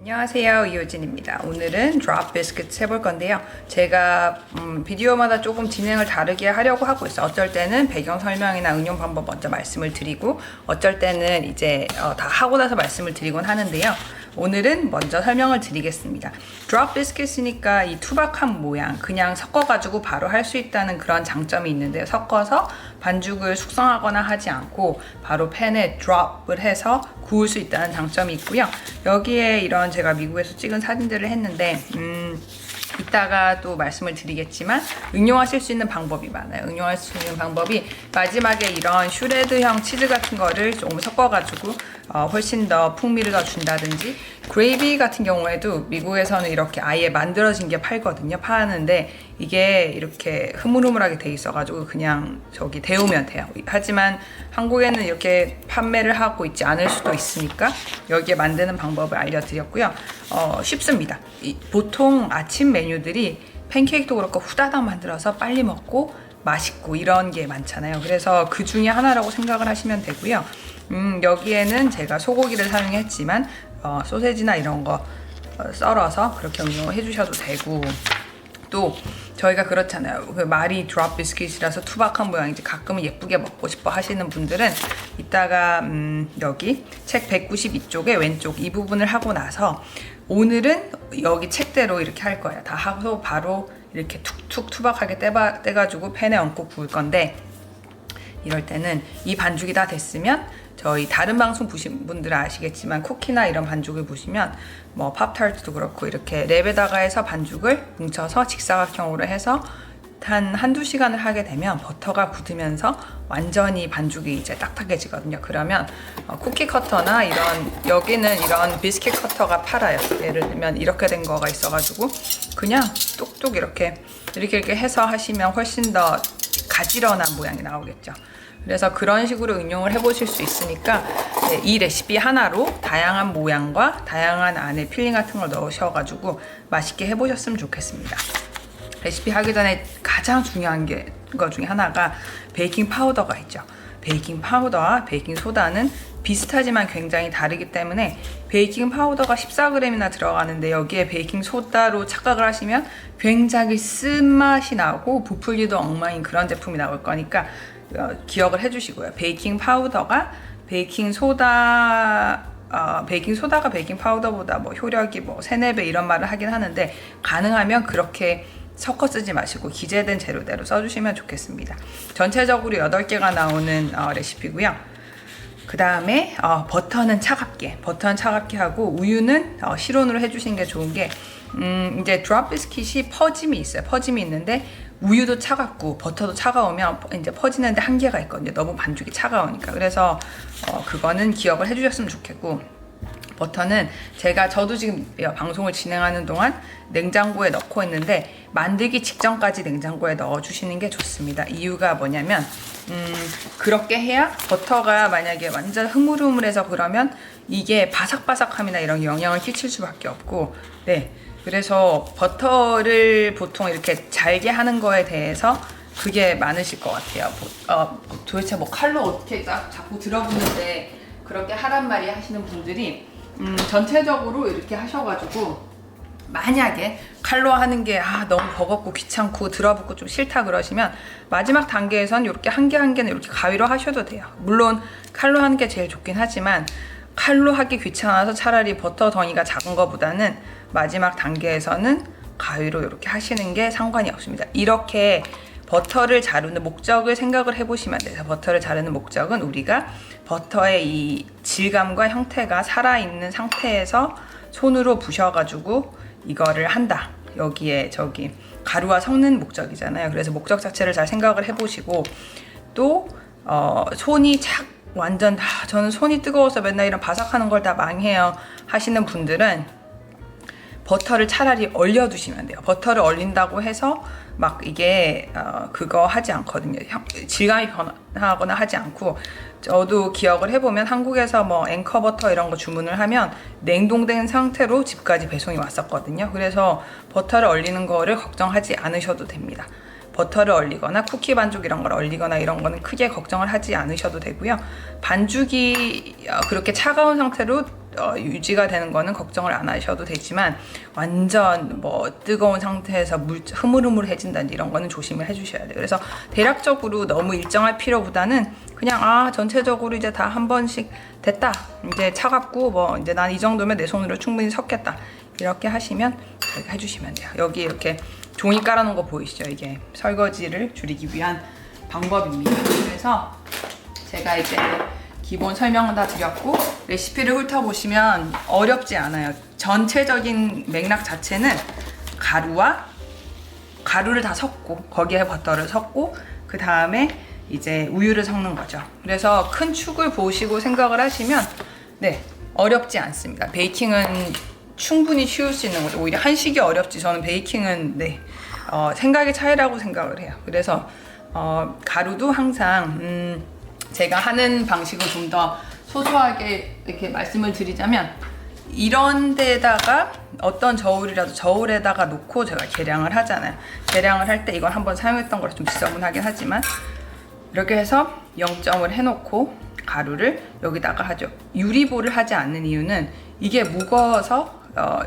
안녕하세요, 이효진입니다. 오늘은 드롭 비스킷 해볼 건데요. 제가 비디오마다 조금 진행을 다르게 하려고 하고 있어요. 어쩔 때는 배경 설명이나 응용 방법 먼저 말씀을 드리고, 어쩔 때는 이제 다 하고 나서 말씀을 드리곤 하는데요. 오늘은 먼저 설명을 드리겠습니다. 드롭 비스킷이니까 이 투박한 모양 그냥 섞어가지고 바로 할 수 있다는 그런 장점이 있는데요. 섞어서 반죽을 숙성하거나 하지 않고 바로 팬에 드롭을 해서 구울 수 있다는 장점이 있고요. 여기에 이런 제가 미국에서 찍은 사진들을 했는데 이따가 또 말씀을 드리겠지만 응용하실 수 있는 방법이 많아요. 응용할 수 있는 방법이 마지막에 이런 슈레드형 치즈 같은 거를 조금 섞어가지고 훨씬 더 풍미를 더 준다든지, 그레이비 같은 경우에도 미국에서는 이렇게 아예 만들어진 게 팔거든요. 파는데 이게 이렇게 흐물흐물하게 돼 있어가지고 그냥 저기 데우면 돼요. 하지만 한국에는 이렇게 판매를 하고 있지 않을 수도 있으니까 여기에 만드는 방법을 알려드렸고요. 쉽습니다. 보통 아침 메뉴들이 팬케이크도 그렇고 후다닥 만들어서 빨리 먹고 맛있고 이런 게 많잖아요. 그래서 그 중에 하나라고 생각을 하시면 되고요. 여기에는 제가 소고기를 사용했지만 소세지나 이런 거 썰어서 그렇게 응용을 해주셔도 되고, 또 저희가 그렇잖아요. 그 말이 드롭 비스킷이라서 투박한 모양이지 가끔은 예쁘게 먹고 싶어 하시는 분들은 이따가 여기 책 192쪽에 왼쪽 이 부분을 하고 나서 오늘은 여기 책대로 이렇게 할 거예요. 다 하고 바로 이렇게 툭툭 투박하게 떼가지고 팬에 얹고 구울 건데, 이럴 때는 이 반죽이 다 됐으면 저희 다른 방송 보신 분들은 아시겠지만 쿠키나 이런 반죽을 보시면 뭐 팝타르트도 그렇고 이렇게 랩에다가 해서 반죽을 뭉쳐서 직사각형으로 해서 한두 시간을 하게 되면 버터가 굳으면서 완전히 반죽이 이제 딱딱해지거든요. 그러면 쿠키 커터나 여기는 이런 비스킷 커터가 팔아요. 예를 들면 이렇게 된 거가 있어가지고 그냥 뚝뚝 이렇게 해서 하시면 훨씬 더 가지런한 모양이 나오겠죠. 그래서 그런 식으로 응용을 해보실 수 있으니까 이 레시피 하나로 다양한 모양과 다양한 안에 필링 같은 걸 넣으셔가지고 맛있게 해보셨으면 좋겠습니다. 레시피 하기 전에 가장 중요한 것 중에 하나가 베이킹 파우더가 있죠. 베이킹 파우더와 베이킹 소다는 비슷하지만 굉장히 다르기 때문에 베이킹 파우더가 14g이나 들어가는데 여기에 베이킹 소다로 착각을 하시면 굉장히 쓴맛이 나고 부풀기도 엉망인 그런 제품이 나올 거니까 기억을 해주시고요. 베이킹 파우더가 베이킹 소다가 베이킹 파우더보다 뭐 효력이 뭐 3, 4배 이런 말을 하긴 하는데, 가능하면 그렇게 섞어 쓰지 마시고 기재된 재료대로 써주시면 좋겠습니다. 전체적으로 8개가 나오는 레시피고요. 그 다음에 버터는 차갑게 하고 우유는 실온으로 해주시는 게 좋은 게, 이제 드롭 비스킷이 퍼짐이 있어요. 퍼짐이 있는데 우유도 차갑고 버터도 차가우면 이제 퍼지는데 한계가 있거든요. 너무 반죽이 차가우니까. 그래서 그거는 기억을 해주셨으면 좋겠고, 버터는 저도 지금 방송을 진행하는 동안 냉장고에 넣고 있는데 만들기 직전까지 냉장고에 넣어주시는 게 좋습니다. 이유가 뭐냐면 그렇게 해야 버터가 만약에 완전 흐물흐물해서 그러면 이게 바삭바삭함이나 이런 영향을 끼칠 수밖에 없고, 그래서 버터를 보통 이렇게 잘게 하는 거에 대해서 그게 많으실 것 같아요. 도대체 뭐 칼로 어떻게 자꾸 들어붙는데 그렇게 하란 말이 하시는 분들이 전체적으로 이렇게 하셔가지고, 만약에 칼로 하는 게 너무 버겁고 귀찮고 들어붙고 좀 싫다 그러시면 마지막 단계에선 이렇게 한 개는 이렇게 가위로 하셔도 돼요. 물론 칼로 하는 게 제일 좋긴 하지만 칼로 하기 귀찮아서 차라리 버터 덩이가 작은 거보다는 마지막 단계에서는 가위로 이렇게 하시는 게 상관이 없습니다. 이렇게 버터를 자르는 목적을 생각을 해보시면 돼요. 버터를 자르는 목적은 우리가 버터의 이 질감과 형태가 살아있는 상태에서 손으로 부셔가지고 이거를 한다. 여기에 가루와 섞는 목적이잖아요. 그래서 목적 자체를 잘 생각을 해보시고, 또 손이 완전 저는 손이 뜨거워서 맨날 이런 바삭하는 걸 다 망해요 하시는 분들은 버터를 차라리 얼려두시면 돼요. 버터를 얼린다고 해서 막 이게 그거 하지 않거든요. 질감이 변하거나 하지 않고, 저도 기억을 해보면 한국에서 뭐 앵커 버터 이런 거 주문을 하면 냉동된 상태로 집까지 배송이 왔었거든요. 그래서 버터를 얼리는 거를 걱정하지 않으셔도 됩니다. 버터를 얼리거나 쿠키 반죽 이런 걸 얼리거나 이런 거는 크게 걱정을 하지 않으셔도 되고요. 반죽이 그렇게 차가운 상태로 유지가 되는 거는 걱정을 안 하셔도 되지만 완전 뭐 뜨거운 상태에서 흐물흐물해진다든지 이런 거는 조심을 해주셔야 돼요. 그래서 대략적으로 너무 일정할 필요보다는 그냥 전체적으로 이제 다 한 번씩 됐다, 이제 차갑고 뭐 이제 난 이 정도면 내 손으로 충분히 섞겠다, 이렇게 하시면 이렇게 해주시면 돼요. 여기 이렇게 종이 깔아놓은 거 보이시죠? 이게 설거지를 줄이기 위한 방법입니다. 그래서 제가 이제 기본 설명은 다 드렸고 레시피를 훑어보시면 어렵지 않아요. 전체적인 맥락 자체는 가루를 다 섞고 거기에 버터를 섞고 그 다음에 이제 우유를 섞는 거죠. 그래서 큰 축을 보시고 생각을 하시면 어렵지 않습니다. 베이킹은 충분히 쉬울 수 있는 거죠. 오히려 한식이 어렵지 저는 베이킹은 생각의 차이라고 생각을 해요. 그래서 가루도 항상 제가 하는 방식을 좀 더 소소하게 이렇게 말씀을 드리자면, 이런 데다가 어떤 저울에다가 놓고 제가 계량을 하잖아요. 계량을 할 때 이건 한번 사용했던 거라 좀 지저분하긴 하지만 이렇게 해서 0점을 해놓고 가루를 여기다가 하죠. 유리볼을 하지 않는 이유는 이게 무거워서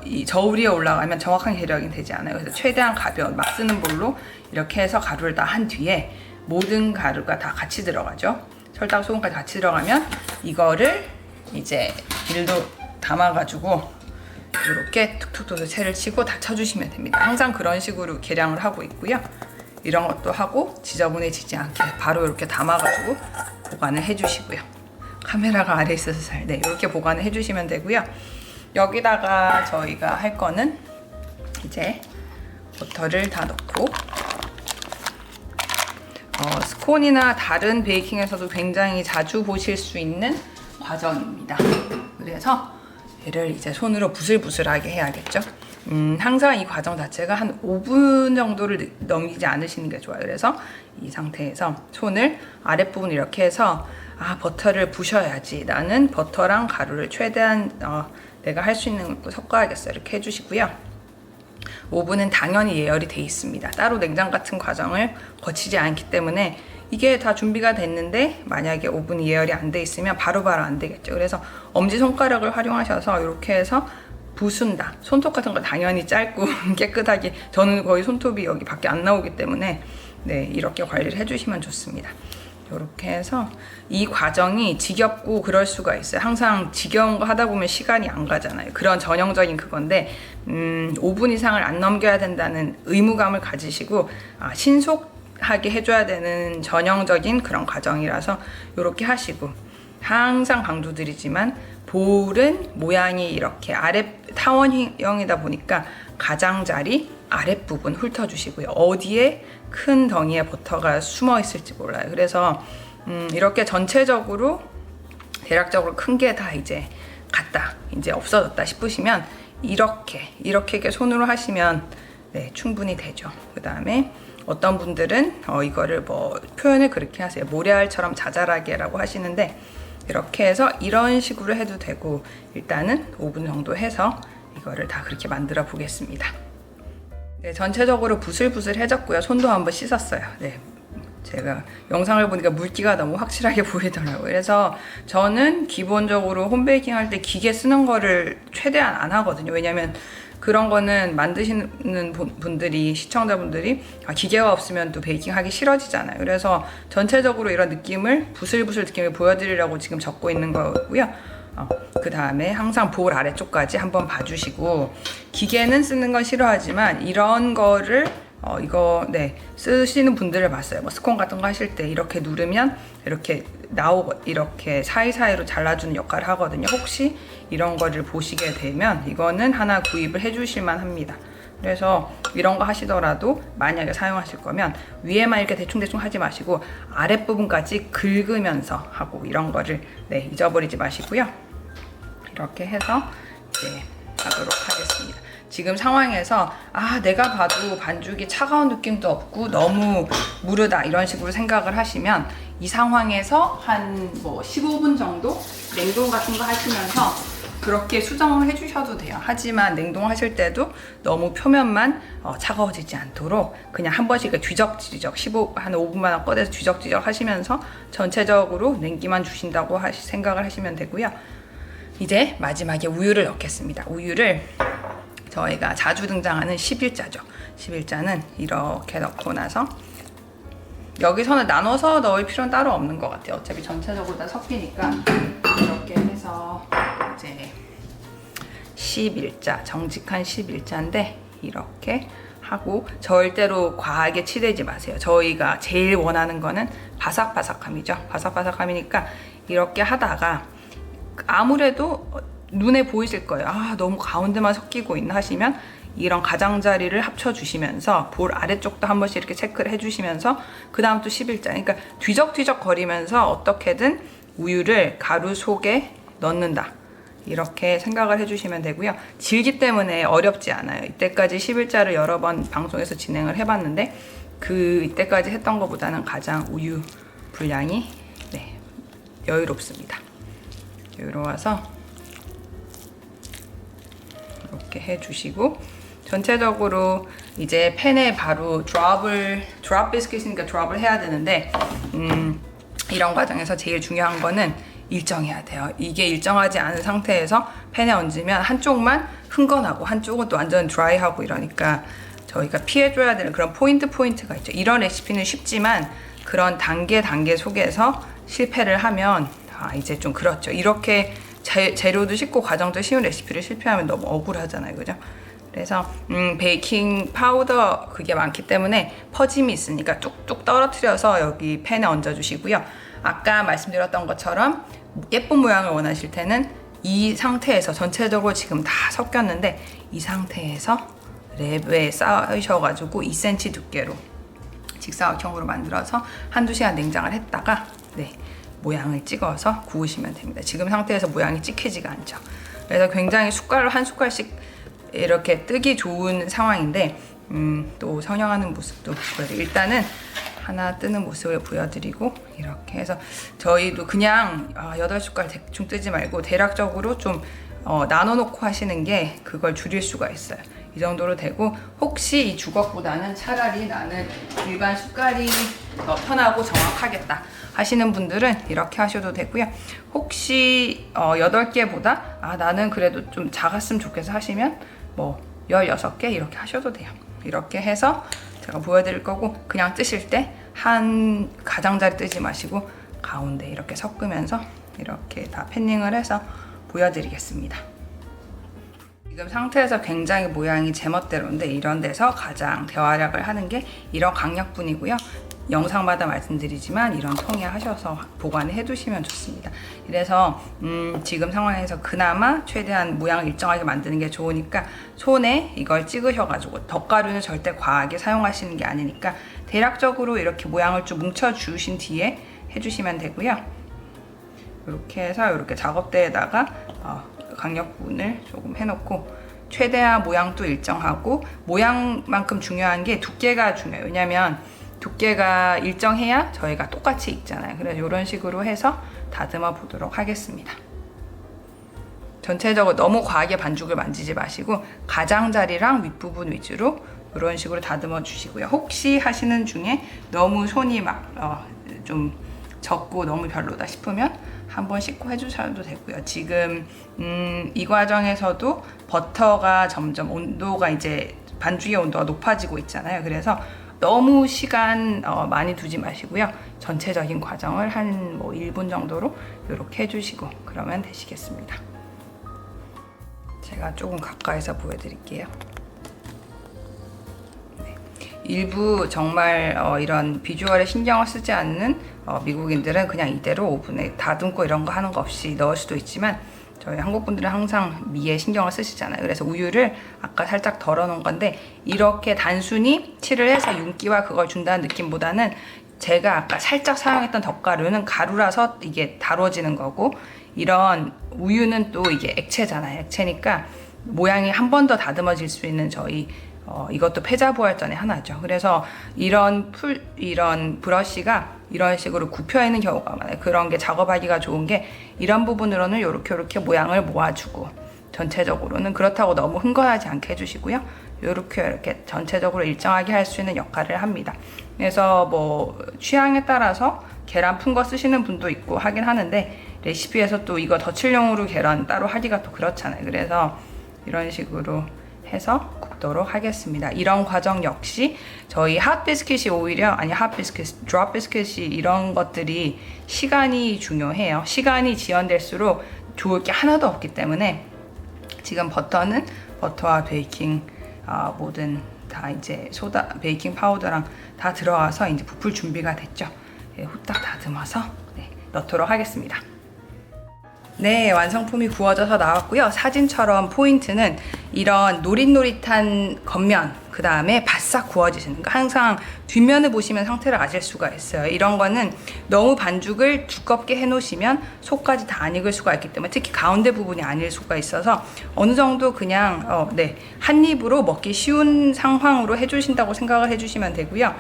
이 저울 위에 올라가면 정확한 계량이 되지 않아요. 그래서 최대한 가벼운 막 쓰는 볼로 이렇게 해서 가루를 다 한 뒤에 모든 가루가 다 같이 들어가죠. 설탕, 소금까지 같이 들어가면 이거를 이제 밀도 담아가지고 이렇게 툭툭툭 채를 치고 다 쳐주시면 됩니다. 항상 그런 식으로 계량을 하고 있고요. 이런 것도 하고 지저분해지지 않게 바로 이렇게 담아가지고 보관을 해주시고요. 카메라가 아래에 있어서 이렇게 보관을 해주시면 되고요. 여기다가 저희가 할 거는 이제 버터를 다 넣고 스콘이나 다른 베이킹에서도 굉장히 자주 보실 수 있는 과정입니다. 그래서 얘를 이제 손으로 부슬부슬하게 해야겠죠. 항상 이 과정 자체가 한 5분 정도를 넘기지 않으시는 게 좋아요. 그래서 이 상태에서 손을 아랫부분 이렇게 해서 버터를 부셔야지, 나는 버터랑 가루를 최대한 내가 할 수 있는 거 섞어야겠어, 이렇게 해주시고요. 오븐은 당연히 예열이 돼 있습니다. 따로 냉장 같은 과정을 거치지 않기 때문에 이게 다 준비가 됐는데 만약에 오븐이 예열이 안 돼 있으면 바로바로 안 되겠죠. 그래서 엄지손가락을 활용하셔서 이렇게 해서 부순다. 손톱 같은 거 당연히 짧고 깨끗하게, 저는 거의 손톱이 여기 밖에 안 나오기 때문에 이렇게 관리를 해주시면 좋습니다. 이렇게 해서 이 과정이 지겹고 그럴 수가 있어요. 항상 지겨운 거 하다 보면 시간이 안 가잖아요. 그런 전형적인 그건데 5분 이상을 안 넘겨야 된다는 의무감을 가지시고 신속하게 해줘야 되는 전형적인 그런 과정이라서 이렇게 하시고, 항상 강조드리지만 볼은 모양이 이렇게 타원형이다 보니까 가장자리 아랫부분 훑어주시고요. 어디에 큰 덩이의 버터가 숨어 있을지 몰라요. 그래서 이렇게 전체적으로 대략적으로 큰 게 다 이제 갔다, 이제 없어졌다 싶으시면 이렇게 손으로 하시면 충분히 되죠. 그 다음에 어떤 분들은 이거를 표현을 그렇게 하세요. 모래알처럼 자잘하게라고 하시는데, 이렇게 해서 이런 식으로 해도 되고, 일단은 5분 정도 해서 이거를 다 그렇게 만들어 보겠습니다. 전체적으로 부슬부슬해졌고요. 손도 한번 씻었어요. 제가 영상을 보니까 물기가 너무 확실하게 보이더라고요. 그래서 저는 기본적으로 홈베이킹 할 때 기계 쓰는 거를 최대한 안 하거든요. 왜냐면 그런 거는 만드시는 분들이, 시청자분들이 기계가 없으면 또 베이킹 하기 싫어지잖아요. 그래서 전체적으로 이런 느낌을, 부슬부슬 느낌을 보여드리려고 지금 적고 있는 거고요. 그 다음에 항상 볼 아래쪽까지 한번 봐주시고, 기계는 쓰는 건 싫어하지만 이런 거를 쓰시는 분들을 봤어요. 스콘 같은 거 하실 때 이렇게 누르면 이렇게 나오고 이렇게 사이사이로 잘라주는 역할을 하거든요. 혹시 이런 거를 보시게 되면 이거는 하나 구입을 해주실만 합니다. 그래서 이런 거 하시더라도 만약에 사용하실 거면 위에만 이렇게 대충대충 하지 마시고 아랫부분까지 긁으면서 하고, 이런 거를 잊어버리지 마시고요. 이렇게 해서 이제 하도록 하겠습니다. 지금 상황에서 내가 봐도 반죽이 차가운 느낌도 없고 너무 무르다, 이런 식으로 생각을 하시면 이 상황에서 한 15분 정도 냉동 같은 거 하시면서 그렇게 수정을 해주셔도 돼요. 하지만 냉동하실 때도 너무 표면만 차가워지지 않도록 그냥 한 번씩 뒤적뒤적 한 5분만 꺼내서 뒤적뒤적 하시면서 전체적으로 냉기만 주신다고 생각을 하시면 되고요. 이제 마지막에 우유를 넣겠습니다. 우유를 저희가 자주 등장하는 11자죠. 11자는 이렇게 넣고 나서 여기서는 나눠서 넣을 필요는 따로 없는 것 같아요. 어차피 전체적으로 다 섞이니까 이렇게 해서 이제 11자, 정직한 11자인데 이렇게 하고 절대로 과하게 치대지 마세요. 저희가 제일 원하는 거는 바삭바삭함이죠. 바삭바삭함이니까 이렇게 하다가 아무래도 눈에 보이실 거예요. 아, 너무 가운데만 섞이고 있나 하시면 이런 가장자리를 합쳐주시면서 볼 아래쪽도 한 번씩 이렇게 체크를 해주시면서 그 다음 또 11자. 그러니까 뒤적뒤적 거리면서 어떻게든 우유를 가루 속에 넣는다. 이렇게 생각을 해주시면 되고요. 질기 때문에 어렵지 않아요. 이때까지 11자를 여러 번 방송에서 진행을 해봤는데 이때까지 했던 것보다는 가장 우유 분량이 여유롭습니다. 여유로워서 이렇게 해주시고 전체적으로 이제 팬에 바로 드롭 비스킷이니까 드롭을 해야 되는데 이런 과정에서 제일 중요한 거는 일정해야 돼요. 이게 일정하지 않은 상태에서 팬에 얹으면 한쪽만 흥건하고 한쪽은 또 완전 드라이하고 이러니까 저희가 피해줘야 되는 그런 포인트가 있죠. 이런 레시피는 쉽지만 그런 단계 속에서 실패를 하면 이제 좀 그렇죠. 이렇게 재료도 쉽고 과정도 쉬운 레시피를 실패하면 너무 억울하잖아요. 그죠? 그래서 베이킹 파우더 그게 많기 때문에 퍼짐이 있으니까 뚝뚝 떨어뜨려서 여기 팬에 얹어주시고요. 아까 말씀드렸던 것처럼 예쁜 모양을 원하실 때는 이 상태에서 전체적으로 지금 다 섞였는데 이 상태에서 랩에 쌓으셔가지고 2cm 두께로 직사각형으로 만들어서 한두 시간 냉장을 했다가 모양을 찍어서 구우시면 됩니다. 지금 상태에서 모양이 찍히지가 않죠. 그래서 굉장히 숟갈로 한 숟갈씩 이렇게 뜨기 좋은 상황인데 또 성형하는 모습도 보여드리고 일단은 하나 뜨는 모습을 보여드리고 이렇게 해서 저희도 그냥 8숟갈 대충 뜨지 말고 대략적으로 좀 나눠놓고 하시는 게 그걸 줄일 수가 있어요. 이 정도로 되고 혹시 이 주걱보다는 차라리 나는 일반 숟갈이 더 편하고 정확하겠다 하시는 분들은 이렇게 하셔도 되고요. 혹시 8개보다 나는 그래도 좀 작았으면 좋겠어 하시면 뭐 16개 이렇게 하셔도 돼요. 이렇게 해서 제가 보여드릴 거고 그냥 뜨실 때 한 가장자리 뜨지 마시고 가운데 이렇게 섞으면서 이렇게 다 패닝을 해서 보여드리겠습니다. 지금 상태에서 굉장히 모양이 제멋대로인데 이런 데서 가장 대활약을 하는 게 이런 강약분이고요. 영상마다 말씀드리지만 이런 통에 하셔서 보관을 해두시면 좋습니다. 그래서 지금 상황에서 그나마 최대한 모양을 일정하게 만드는 게 좋으니까 손에 이걸 찍으셔가지고 덧가루는 절대 과하게 사용하시는 게 아니니까 대략적으로 이렇게 모양을 좀 뭉쳐주신 뒤에 해주시면 되고요. 이렇게 해서 이렇게 작업대에다가 강력분을 조금 해놓고 최대한 모양도 일정하고 모양만큼 중요한 게 두께가 중요해요. 왜냐면 두께가 일정해야 저희가 똑같이 익잖아요. 그래서 이런 식으로 해서 다듬어 보도록 하겠습니다. 전체적으로 너무 과하게 반죽을 만지지 마시고 가장자리랑 윗부분 위주로 이런 식으로 다듬어 주시고요. 혹시 하시는 중에 너무 손이 막 좀 적고 너무 별로다 싶으면 한번 씻고 해주셔도 되고요. 지금 이 과정에서도 버터가 점점 온도가 이제 반죽의 온도가 높아지고 있잖아요. 그래서 너무 시간 많이 두지 마시고요. 전체적인 과정을 한 1분 정도로 이렇게 해주시고 그러면 되시겠습니다. 제가 조금 가까이서 보여드릴게요. 일부 정말 이런 비주얼에 신경을 쓰지 않는 미국인들은 그냥 이대로 오븐에 다듬고 이런 거 하는 거 없이 넣을 수도 있지만 저희 한국 분들은 항상 미에 신경을 쓰시잖아요. 그래서 우유를 아까 살짝 덜어놓은 건데 이렇게 단순히 칠을 해서 윤기와 그걸 준다는 느낌보다는 제가 아까 살짝 사용했던 덧가루는 가루라서 이게 다뤄지는 거고 이런 우유는 또 이게 액체잖아요. 액체니까 모양이 한 번 더 다듬어질 수 있는 저희 이것도 패자부활전의 하나죠. 그래서 이런 브러쉬가 이런 식으로 굽혀 있는 경우가 많아요. 그런 게 작업하기가 좋은 게 이런 부분으로는 이렇게 모양을 모아주고 전체적으로는 그렇다고 너무 흥건하지 않게 해주시고요. 이렇게 전체적으로 일정하게 할 수 있는 역할을 합니다. 그래서 뭐 취향에 따라서 계란 푼 거 쓰시는 분도 있고 하긴 하는데 레시피에서 또 이거 덧칠용으로 계란 따로 하기가 또 그렇잖아요. 그래서 이런 식으로 해서 굽도록 하겠습니다. 이런 과정 역시 저희 핫 비스킷이 오히려 핫 비스킷, 드롭 비스킷이 이런 것들이 시간이 중요해요. 시간이 지연될수록 좋을 게 하나도 없기 때문에 지금 버터는 버터와 베이킹 모든 다 이제 소다, 베이킹 파우더랑 다 들어가서 이제 부풀 준비가 됐죠. 네, 후딱 다듬어서 넣도록 하겠습니다. 네, 완성품이 구워져서 나왔고요. 사진처럼 포인트는 이런 노릿노릿한 겉면, 그 다음에 바싹 구워지시는 거. 항상 뒷면을 보시면 상태를 아실 수가 있어요. 이런 거는 너무 반죽을 두껍게 해놓으시면 속까지 다 안 익을 수가 있기 때문에, 특히 가운데 부분이 안 익을 수가 있어서 어느 정도 그냥 한 입으로 먹기 쉬운 상황으로 해주신다고 생각을 해주시면 되고요.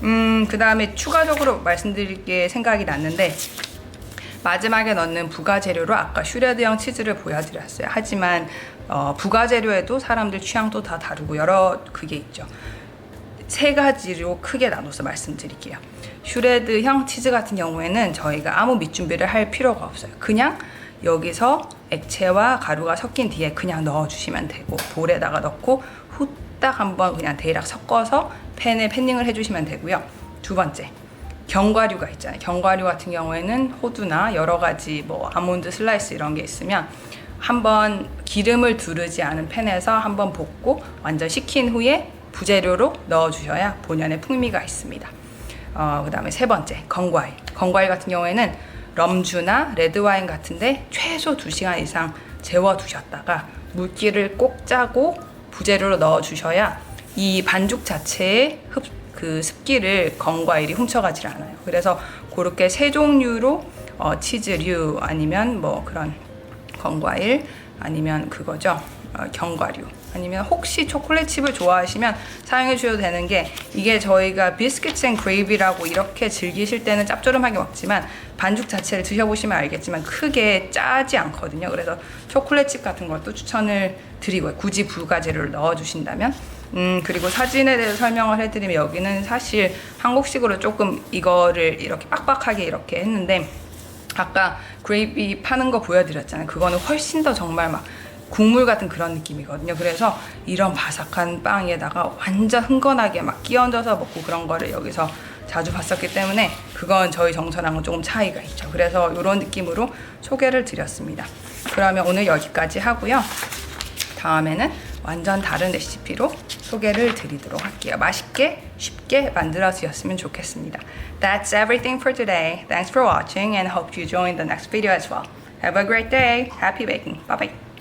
그 다음에 추가적으로 말씀드릴 게 생각이 났는데, 마지막에 넣는 부가재료로 아까 슈레드형 치즈를 보여드렸어요. 하지만 부가재료에도 사람들 취향도 다 다르고 여러 그게 있죠. 세 가지로 크게 나눠서 말씀드릴게요. 슈레드형 치즈 같은 경우에는 저희가 아무 밑준비를 할 필요가 없어요. 그냥 여기서 액체와 가루가 섞인 뒤에 그냥 넣어주시면 되고, 볼에다가 넣고 후딱 한번 그냥 대략 섞어서 팬에 팬닝을 해주시면 되고요. 두 번째, 견과류가 있잖아요. 견과류 같은 경우에는 호두나 여러 가지 뭐 아몬드 슬라이스 이런 게 있으면 한번 기름을 두르지 않은 팬에서 한번 볶고 완전 식힌 후에 부재료로 넣어주셔야 본연의 풍미가 있습니다. 그 다음에 세 번째, 건과일. 건과일 같은 경우에는 럼주나 레드와인 같은데 최소 2시간 이상 재워두셨다가 물기를 꼭 짜고 부재료로 넣어주셔야 이 반죽 자체의 그 습기를 건과일이 훔쳐가질 않아요. 그래서 그렇게 세 종류로 치즈류 아니면 뭐 그런 건과일 아니면 그거죠. 견과류 아니면 혹시 초콜릿 칩을 좋아하시면 사용해 주셔도 되는 게, 이게 저희가 비스킷 앤 그레이비라고 이렇게 즐기실 때는 짭조름하게 먹지만 반죽 자체를 드셔보시면 알겠지만 크게 짜지 않거든요. 그래서 초콜릿 칩 같은 것도 추천을 드리고요. 굳이 부가재료를 넣어주신다면. 그리고 사진에 대해서 설명을 해드리면, 여기는 사실 한국식으로 조금 이거를 이렇게 빡빡하게 이렇게 했는데, 아까 그레이비 파는 거 보여드렸잖아요. 그거는 훨씬 더 정말 막 국물 같은 그런 느낌이거든요. 그래서 이런 바삭한 빵에다가 완전 흥건하게 막 끼얹어서 먹고 그런 거를 여기서 자주 봤었기 때문에 그건 저희 정서랑은 조금 차이가 있죠. 그래서 이런 느낌으로 소개를 드렸습니다. 그러면 오늘 여기까지 하고요. 다음에는 완전 다른 레시피로 소개를 드리도록 할게요. 맛있게 쉽게 만들어 주셨으면 좋겠습니다. That's everything for today. Thanks for watching and hope you join the next video as well. Have a great day. Happy baking. Bye bye.